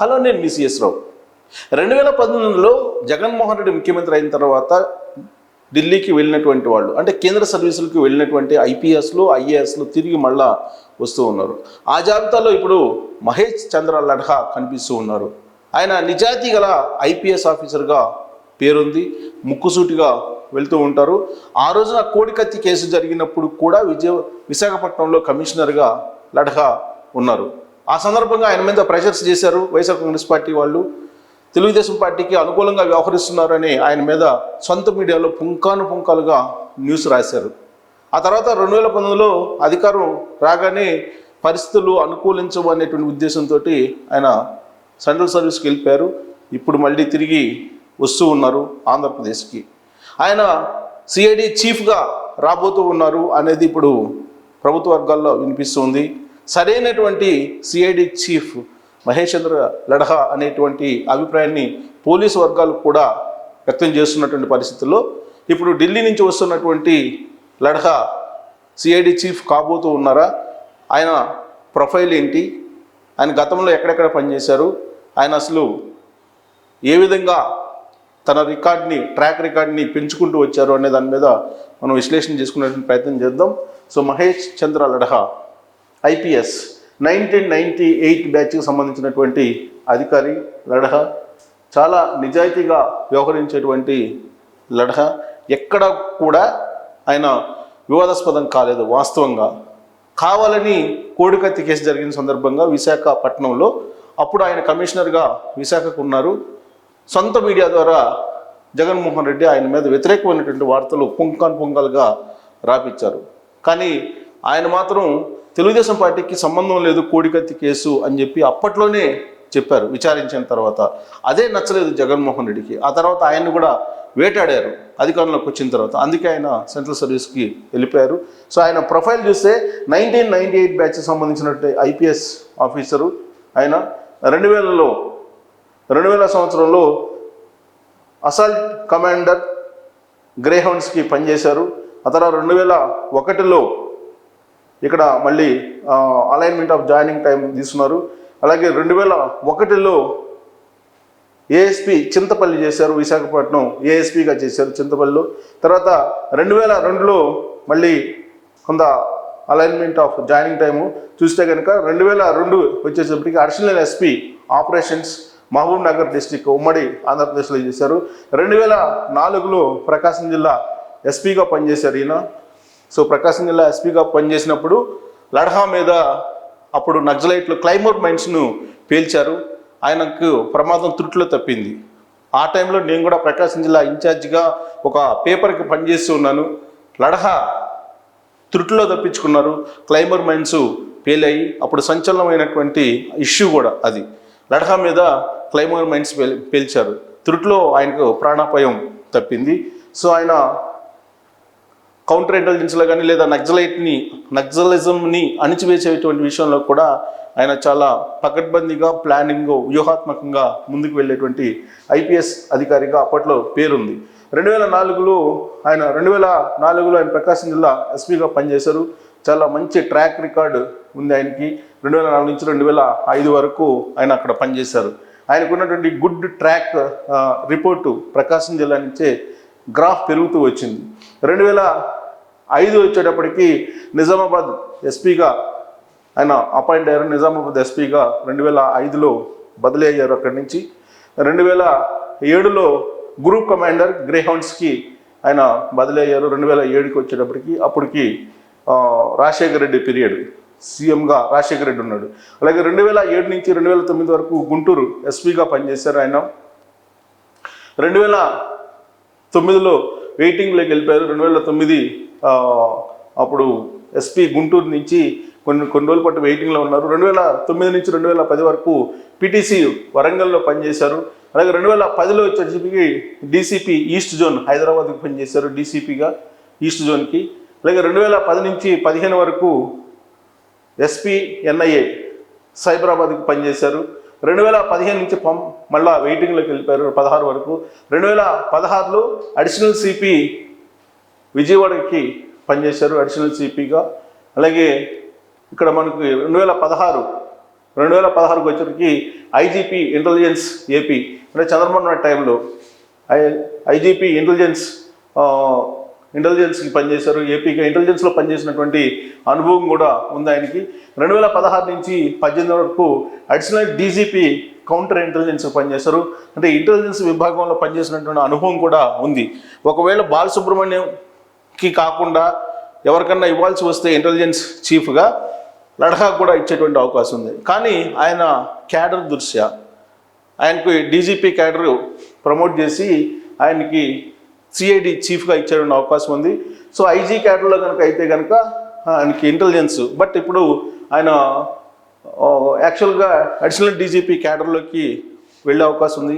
కళానేని CS రావు 2018లో జగన్మోహన్ రెడ్డి ముఖ్యమంత్రి అయిన తర్వాత ఢిల్లీకి వెళ్ళినటువంటి వాళ్ళు, అంటే కేంద్ర సర్వీసులకు వెళ్ళినటువంటి ఐపీఎస్లు ఐఏఎస్లు తిరిగి మళ్ళా వస్తూ ఉన్నారు. ఆ జాబితాలో ఇప్పుడు మహేష్ చంద్ర లడ్హా కనిపిస్తూ ఉన్నారు. ఆయన నిజాయితీ గల ఐపీఎస్ ఆఫీసర్గా పేరుంది, ముక్కుసూటిగా వెళ్తూ ఉంటారు. ఆ రోజున కోడికత్తి కేసు జరిగినప్పుడు కూడా విశాఖపట్నంలో కమిషనర్గా లడ్హా ఉన్నారు. ఆ సందర్భంగా ఆయన మీద ప్రెషర్స్ చేశారు వైఎస్ఆర్ కాంగ్రెస్ పార్టీ వాళ్ళు. తెలుగుదేశం పార్టీకి అనుకూలంగా వ్యవహరిస్తున్నారని ఆయన మీద సొంత మీడియాలో పుంకాలుగా న్యూస్ రాశారు. ఆ తర్వాత 2019లో అధికారం రాగానే పరిస్థితులు అనుకూలించవు అనేటువంటి ఉద్దేశంతో ఆయన సెంట్రల్ సర్వీస్కి వెళ్ళిపోయారు. ఇప్పుడు మళ్ళీ తిరిగి వస్తూ ఉన్నారు ఆంధ్రప్రదేశ్కి. ఆయన సిఐడి చీఫ్గా రాబోతూ ఉన్నారు అనేది ఇప్పుడు ప్రభుత్వ వర్గాల్లో వినిపిస్తుంది. సరైనటువంటి సిఐడి చీఫ్ మహేష్ చంద్ర లడ్హా అనేటువంటి అభిప్రాయాన్ని పోలీసు వర్గాలు కూడా వ్యక్తం చేస్తున్నటువంటి పరిస్థితుల్లో ఇప్పుడు ఢిల్లీ నుంచి వస్తున్నటువంటి లడ్హా సిఐడి చీఫ్ కాబోతూ ఉన్నారా? ఆయన ప్రొఫైల్ ఏంటి? ఆయన గతంలో ఎక్కడెక్కడ పనిచేశారు? ఆయన అసలు ఏ విధంగా తన ట్రాక్ రికార్డ్ని పెంచుకుంటూ వచ్చారు అనే దాని మీద మనం విశ్లేషణ చేసుకునేటువంటి ప్రయత్నం చేద్దాం. సో మహేష్ చంద్ర లడ్హా ఐపీఎస్ 1998 బ్యాచ్కి సంబంధించినటువంటి అధికారి లడ్హా. చాలా నిజాయితీగా వ్యవహరించేటువంటి లడ్హా. ఎక్కడ కూడా ఆయన వివాదాస్పదం కాలేదు. వాస్తవంగా కావాలని కోడికత్తి కేసు జరిగిన సందర్భంగా విశాఖపట్నంలో అప్పుడు ఆయన కమిషనర్గా విశాఖకు ఉన్నారు. సొంత మీడియా ద్వారా జగన్మోహన్ రెడ్డి ఆయన మీద వ్యతిరేకమైనటువంటి వార్తలు పుంకాలుగా రాపించారు. కానీ ఆయన మాత్రం తెలుగుదేశం పార్టీకి సంబంధం లేదు కోడికత్తి కేసు అని చెప్పి అప్పట్లోనే చెప్పారు విచారించిన తర్వాత. అదే నచ్చలేదు జగన్మోహన్ రెడ్డికి. ఆ తర్వాత ఆయన్ని కూడా వేటాడారు అధికారంలోకి వచ్చిన తర్వాత. అందుకే ఆయన సెంట్రల్ సర్వీస్కి వెళ్ళిపోయారు. సో ఆయన ప్రొఫైల్ చూస్తే 1998 బ్యాచ్కి సంబంధించినటువంటి ఐపీఎస్ ఆఫీసరు. ఆయన 2000 సంవత్సరంలో అసాల్ట్ కమాండర్ గ్రేహౌండ్స్కి పనిచేశారు. ఆ తర్వాత 2001లో ఇక్కడ మళ్ళీ అలైన్మెంట్ ఆఫ్ జాయినింగ్ టైం తీసుకున్నారు. అలాగే 2001లో ఏఎస్పీ చింతపల్లి చేశారు. విశాఖపట్నం ఏఎస్పీగా చేశారు చింతపల్లిలో. తర్వాత 2002లో మళ్ళీ కొంత అలైన్మెంట్ ఆఫ్ జాయినింగ్ టైము చూస్తే కనుక 2002 వచ్చేసరికి additional SP operations Mahabubnagar district ఉమ్మడి ఆంధ్రప్రదేశ్లో చేశారు. 2004లో ప్రకాశం జిల్లా ఎస్పీగా పనిచేశారు ఈయన. సో ప్రకాశం జిల్లా ఎస్పీగా పనిచేసినప్పుడు లడ్హా మీద అప్పుడు నక్సలైట్లు క్లైమోర్ మైన్స్ను పేల్చారు. ఆయనకు ప్రమాదం త్రుట్లో తప్పింది. ఆ టైంలో నేను కూడా ప్రకాశం జిల్లా ఇన్ఛార్జిగా ఒక పేపర్కి పనిచేస్తూ ఉన్నాను. లడ్హా త్రుట్లో తప్పించుకున్నారు. క్లైమోర్ మైన్స్ పేలాయి. అప్పుడు సంచలనమైనటువంటి ఇష్యూ కూడా అది. లడ్హా మీద క్లైమోర్ మైన్స్ పేల్చారు. త్రుట్లో ఆయనకు ప్రాణాపాయం తప్పింది. సో ఆయన కౌంటర్ ఇంటెలిజెన్స్లో కానీ లేదా నక్సలిజంని అణిచివేసేటువంటి విషయంలో కూడా ఆయన చాలా పకడ్బందీగా ప్లానింగ్ వ్యూహాత్మకంగా ముందుకు వెళ్ళేటువంటి ఐపీఎస్ అధికారిగా అప్పట్లో పేరుంది. 2004లో ఆయన ప్రకాశం జిల్లా ఎస్పీగా పనిచేశారు. చాలా మంచి ట్రాక్ రికార్డు ఉంది ఆయనకి. 2004 నుంచి 2005 వరకు ఆయన అక్కడ పనిచేశారు. ఆయనకు ఉన్నటువంటి గుడ్ ట్రాక్ రిపోర్టు ప్రకాశం జిల్లా నుంచే గ్రాఫ్ పెరుగుతూ వచ్చింది. 2005 వచ్చేటప్పటికి నిజామాబాద్ ఎస్పీగా ఆయన అపాయింట్ అయ్యారు. నిజామాబాద్ ఎస్పీగా 2005లో బదిలీ అయ్యారు అక్కడి నుంచి. 2007లో గ్రూప్ కమాండర్ గ్రేహౌండ్స్కి ఆయన బదిలీ అయ్యారు. 2007కి వచ్చేటప్పటికి అప్పటికి రాజశేఖర రెడ్డి పీరియడ్ సీఎంగా రాజశేఖర రెడ్డి ఉన్నాడు. అలాగే 2007 నుంచి 2009 వరకు గుంటూరు ఎస్పీగా పనిచేశారు ఆయన. 2009లో వెయిటింగ్లోకి వెళ్ళిపోయారు. 2009 అప్పుడు ఎస్పీ గుంటూరు నుంచి కొన్ని రోజుల పాటు వెయిటింగ్లో ఉన్నారు. 2009 నుంచి 2010 వరకు పిటిసి వరంగల్లో పనిచేశారు. అలాగే 2010లో వచ్చేసరికి డీసీపీ ఈస్ట్ జోన్ హైదరాబాద్కి పనిచేశారు డీసీపీగా ఈస్ట్ జోన్కి. అలాగే 2010 నుంచి 2015 వరకు ఎస్పీ ఎన్ఐఏ సైబరాబాద్కి పనిచేశారు. 2015 నుంచి మళ్ళా వెయిటింగ్లోకి వెళ్ళిపోయారు 16 వరకు. 2016లో అడిషనల్ సిపి విజయవాడకి పనిచేశారు అడిషనల్ సిపిగా. అలాగే ఇక్కడ మనకు 2016కి వచ్చేటికి ఐజీపీ ఇంటెలిజెన్స్ ఏపీ, అంటే చంద్రబాబు నాయుడు టైంలో ఐజీపీ ఇంటెలిజెన్స్కి పనిచేశారు. ఏపీకి ఇంటెలిజెన్స్లో పనిచేసినటువంటి అనుభవం కూడా ఉంది ఆయనకి. 2016 నుంచి 18 వరకు అడిషనల్ డీజీపీ కౌంటర్ ఇంటెలిజెన్స్ పనిచేశారు. అంటే ఇంటెలిజెన్స్ విభాగంలో పనిచేసినటువంటి అనుభవం కూడా ఉంది. ఒకవేళ బాలసుబ్రహ్మణ్యంకి కాకుండా ఎవరికన్నా ఇవ్వాల్సి వస్తే ఇంటెలిజెన్స్ చీఫ్గా లడఖా కూడా ఇచ్చేటువంటి అవకాశం ఉంది. కానీ ఆయన క్యాడర్ దృష్ట్యా ఆయనకు డీజీపీ క్యాడర్ ప్రమోట్ చేసి ఆయనకి సిఐడి చీఫ్గా ఇచ్చేటువంటి అవకాశం ఉంది. సో ఐజీ క్యాడర్లో కనుక అయితే కనుక ఆయనకి ఇంటెలిజెన్స్, బట్ ఇప్పుడు ఆయన యాక్చువల్గా అడిషనల్ డీజీపీ క్యాడర్లోకి వెళ్ళే అవకాశం ఉంది.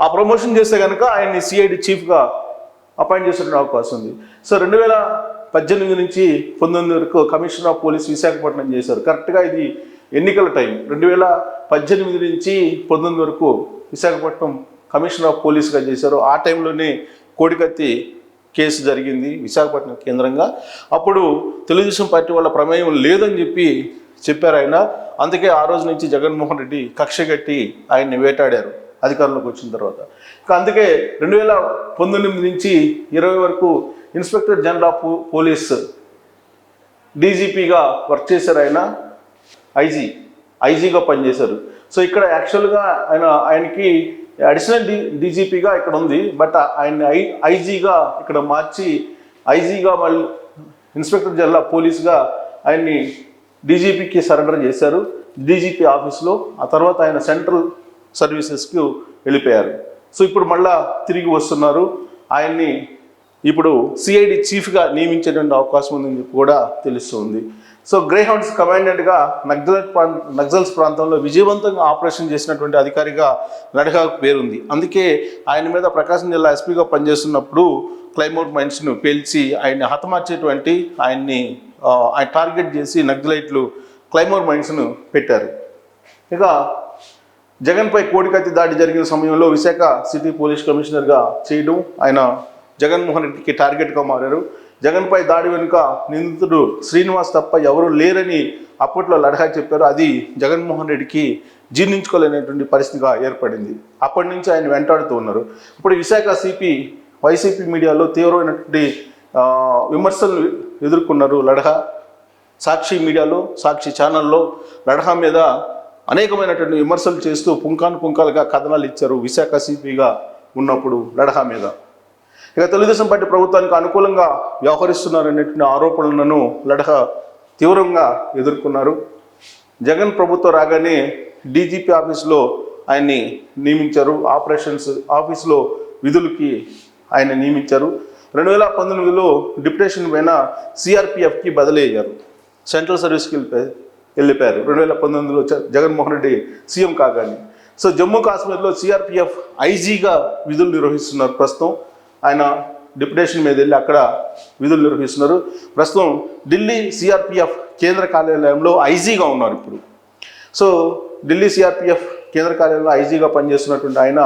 ఆ ప్రమోషన్ చేస్తే కనుక ఆయన్ని సిఐడి చీఫ్గా అపాయింట్ చేసేటువంటి అవకాశం ఉంది. సో 2018 నుంచి 19 వరకు కమిషనర్ ఆఫ్ పోలీస్ విశాఖపట్నం చేశారు. కరెక్ట్గా ఇది ఎన్నికల టైం. 2018 నుంచి 19 వరకు విశాఖపట్నం కమిషనర్ ఆఫ్ పోలీస్గా చేశారు. ఆ టైంలోనే కోడికత్తి కేసు జరిగింది విశాఖపట్నం కేంద్రంగా. అప్పుడు తెలుగుదేశం పార్టీ వాళ్ళ ప్రమేయం లేదని చెప్పారు ఆయన. అందుకే ఆ రోజు నుంచి జగన్మోహన్ రెడ్డి కక్ష కట్టి ఆయన్ని వేటాడారు అధికారంలోకి వచ్చిన తర్వాత. అందుకే 2019 నుంచి 20 వరకు ఇన్స్పెక్టర్ జనరల్ ఆఫ్ పోలీస్ డీజీపీగా వర్క్ చేశారు. ఆయన ఐజీగా పనిచేశారు. సో ఇక్కడ యాక్చువల్గా ఆయనకి అడిషనల్ డీజీపీగా ఇక్కడ ఉంది, బట్ ఆయన ఐజీగా ఇక్కడ మార్చి ఐజీగా మళ్ళీ ఇన్స్పెక్టర్ జనరల్ ఆఫ్ పోలీస్గా ఆయన్ని డీజీపీకి సరెండర్ చేశారు డీజీపీ ఆఫీస్లో. ఆ తర్వాత ఆయన సెంట్రల్ సర్వీసెస్కి వెళ్ళిపోయారు. సో ఇప్పుడు మళ్ళా తిరిగి వస్తున్నారు. ఆయన్ని ఇప్పుడు సిఐడి చీఫ్గా నియమించేటువంటి అవకాశం ఉందని చెప్పి కూడా తెలుస్తుంది. సో గ్రేహౌండ్స్ కమాండెంట్గా నక్సల్స్ ప్రాంతంలో విజయవంతంగా ఆపరేషన్ చేసినటువంటి అధికారిగా లడఖాకు పేరుంది. అందుకే ఆయన మీద ప్రకాశం జిల్లా ఎస్పీగా పనిచేస్తున్నప్పుడు క్లైమౌట్ మైన్స్ను పేల్చి ఆయన్ని హతమార్చేటువంటి ఆయన టార్గెట్ చేసి నక్సలైట్లు క్లైమౌట్ మైన్స్ను పెట్టారు. ఇక జగన్పై కోడికత్తి దాడి జరిగిన సమయంలో విశాఖ సిటీ పోలీస్ కమిషనర్గా చేయడం ఆయన జగన్మోహన్ రెడ్డికి టార్గెట్గా మారారు. జగన్పై దాడి వెనుక నిందితుడు శ్రీనివాస్ తప్ప ఎవరూ లేరని అప్పట్లో లడఖా చెప్పారు. అది జగన్మోహన్ రెడ్డికి జీర్ణించుకోలేనటువంటి పరిస్థితిగా ఏర్పడింది. అప్పటి నుంచి ఆయన వెంటాడుతూ ఉన్నారు. ఇప్పుడు విశాఖ వైసీపీ మీడియాలో తీవ్రమైనటువంటి విమర్శలు ఎదుర్కొన్నారు లడఖా. సాక్షి మీడియాలో, సాక్షి ఛానల్లో లడఖా మీద అనేకమైనటువంటి విమర్శలు చేస్తూ పుంకాలుగా కథనాలు ఇచ్చారు విశాఖ సిపిగా ఉన్నప్పుడు లడఖా మీద. ఇక తెలుగుదేశం పార్టీ ప్రభుత్వానికి అనుకూలంగా వ్యవహరిస్తున్నారనేటువంటి ఆరోపణలను లడఖా తీవ్రంగా ఎదుర్కొన్నారు. జగన్ ప్రభుత్వం రాగానే డీజీపీ ఆఫీస్లో ఆయన్ని నియమించారు. ఆపరేషన్స్ ఆఫీస్లో విధులకి ఆయన నియమించారు. 2019లో డిప్యుటేషన్ పైన సిఆర్పిఎఫ్కి బదిలీ అయ్యారు. సెంట్రల్ సర్వీస్కి వెళ్ళిపోయారు 2019లో జగన్మోహన్ రెడ్డి సీఎం కాగానే. సో జమ్మూ కాశ్మీర్లో సిఆర్పిఎఫ్ ఐజీగా విధులు నిర్వహిస్తున్నారు. ప్రస్తుతం ఆయన డిప్యుటేషన్ మీద వెళ్ళి అక్కడ విధులు నిర్వహిస్తున్నారు. ప్రస్తుతం ఢిల్లీ సిఆర్పిఎఫ్ కేంద్ర కార్యాలయంలో ఐజీగా ఉన్నారు ఇప్పుడు. సో ఢిల్లీ సిఆర్పిఎఫ్ కేంద్ర కార్యాలయంలో ఐజీగా పనిచేస్తున్నటువంటి ఆయన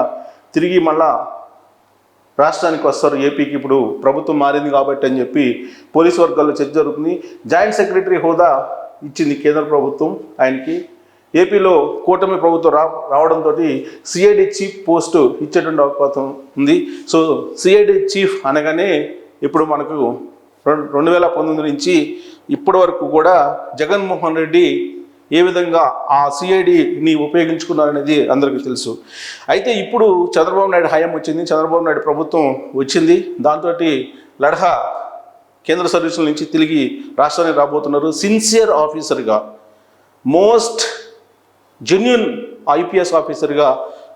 తిరిగి మళ్ళా రాష్ట్రానికి వస్తారు. ఏపీకి ఇప్పుడు ప్రభుత్వం మారింది కాబట్టి అని చెప్పి పోలీసు వర్గాల్లో చర్చ జరుగుతుంది. జాయింట్ సెక్రటరీ హోదా ఇచ్చింది కేంద్ర ప్రభుత్వం ఆయనకి. ఏపీలో కూటమి ప్రభుత్వం రావడంతో సిఐడి చీఫ్ పోస్టు ఇచ్చేటువంటి అవకాశం ఉంది. సో సిఐడి చీఫ్ అనగానే ఇప్పుడు మనకు 2019 నుంచి ఇప్పటి వరకు కూడా జగన్మోహన్ రెడ్డి ఏ విధంగా ఆ సిఐడిని ఉపయోగించుకున్నారనేది అందరికీ తెలుసు. అయితే ఇప్పుడు చంద్రబాబు నాయుడు హయాం వచ్చింది, చంద్రబాబు నాయుడు ప్రభుత్వం వచ్చింది. దాంతో లడఖా కేంద్ర సర్వీసుల నుంచి తిరిగి రాష్ట్రానికి రాబోతున్నారు. సిన్సియర్ ఆఫీసర్గా, మోస్ట్ జెన్యున్ ఐపీఎస్ ఆఫీసర్గా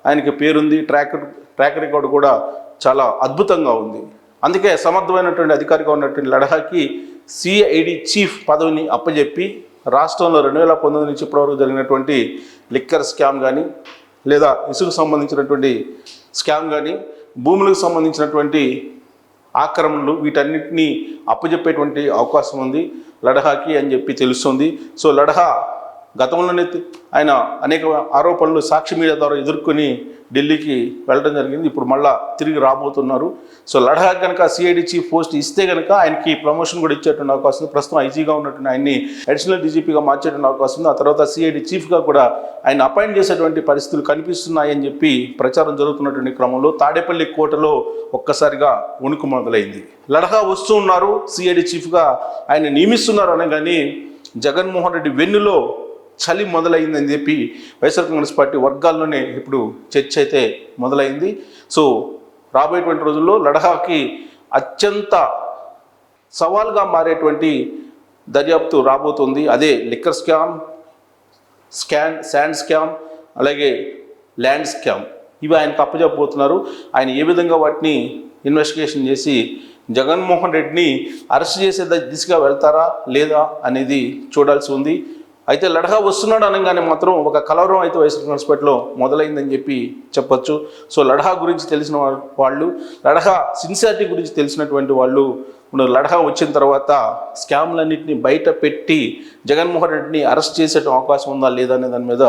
ఆయనకి పేరుంది. ట్రాక్ రికార్డు కూడా చాలా అద్భుతంగా ఉంది. అందుకే సమర్థమైనటువంటి అధికారిగా ఉన్నటువంటి లడఖాకి సిఐడి చీఫ్ పదవిని అప్పచెప్పి రాష్ట్రంలో 2019 నుంచి ఇప్పటివరకు జరిగినటువంటి లిక్కర్ స్కామ్ కానీ, లేదా ఇసుకు సంబంధించినటువంటి స్కామ్ కానీ, భూములకు సంబంధించినటువంటి ఆక్రమణలు, వీటన్నిటినీ అప్పచెప్పేటువంటి అవకాశం ఉంది లడఖాకి అని చెప్పి తెలుస్తుంది. సో లడఖా గతంలోనే ఆయన అనేక ఆరోపణలు సాక్షి మీడియా ద్వారా ఎదుర్కొని ఢిల్లీకి వెళ్ళడం జరిగింది. ఇప్పుడు మళ్ళా తిరిగి రాబోతున్నారు. సో లడాఖ్ కనుక సిఐడి చీఫ్ పోస్ట్ ఇస్తే కనుక ఆయనకి ప్రమోషన్ కూడా ఇచ్చేటువంటి అవకాశం ఉంది. ప్రస్తుతం ఐజీగా ఉన్నటువంటి ఆయన్ని అడిషనల్ డీజీపీగా మార్చేటువంటి అవకాశం ఉంది. ఆ తర్వాత సిఐడి చీఫ్గా కూడా ఆయన అపాయింట్ చేసేటువంటి పరిస్థితులు కనిపిస్తున్నాయని చెప్పి ప్రచారం జరుగుతున్నటువంటి క్రమంలో తాడేపల్లి కోటలో ఒక్కసారిగా వణుకు మొదలైంది. లడాఖ్ వస్తూ ఉన్నారు, సిఐడి చీఫ్గా ఆయన నియమిస్తున్నారు అనగానే జగన్మోహన్ రెడ్డి వెన్నులో చలి మొదలైందని చెప్పి వైఎస్ఆర్ కాంగ్రెస్ పార్టీ వర్గాల్లోనే ఇప్పుడు చర్చ అయితే మొదలైంది. సో రాబోయేటువంటి రోజుల్లో లడాఖ్కి అత్యంత సవాల్గా మారేటువంటి దర్యాప్తు రాబోతుంది. అదే లిక్కర్ స్కామ్, శాండ్ స్కామ్, అలాగే ల్యాండ్ స్కామ్. ఇవి ఆయనకు అప్పచెప్పబోతున్నారు. ఆయన ఏ విధంగా వాటిని ఇన్వెస్టిగేషన్ చేసి జగన్మోహన్ రెడ్డిని అరెస్ట్ చేసే దిశగా వెళ్తారా లేదా అనేది చూడాల్సి ఉంది. అయితే లడాఖ్ వస్తున్నాడు అనగానే మాత్రం ఒక కలవరం అయితే వైఎస్ఆర్ కాంగ్రెస్ పార్టీలో మొదలైందని చెప్పి చెప్పొచ్చు. సో లడాఖ్ గురించి తెలిసిన వాళ్ళు, లడాఖ్ సిన్సియారిటీ గురించి తెలిసినటువంటి వాళ్ళు ఇప్పుడు లడాఖ్ వచ్చిన తర్వాత స్కామ్లన్నింటినీ బయట పెట్టి జగన్మోహన్ రెడ్డిని అరెస్ట్ చేసే అవకాశం ఉందా లేదా అనే దాని మీద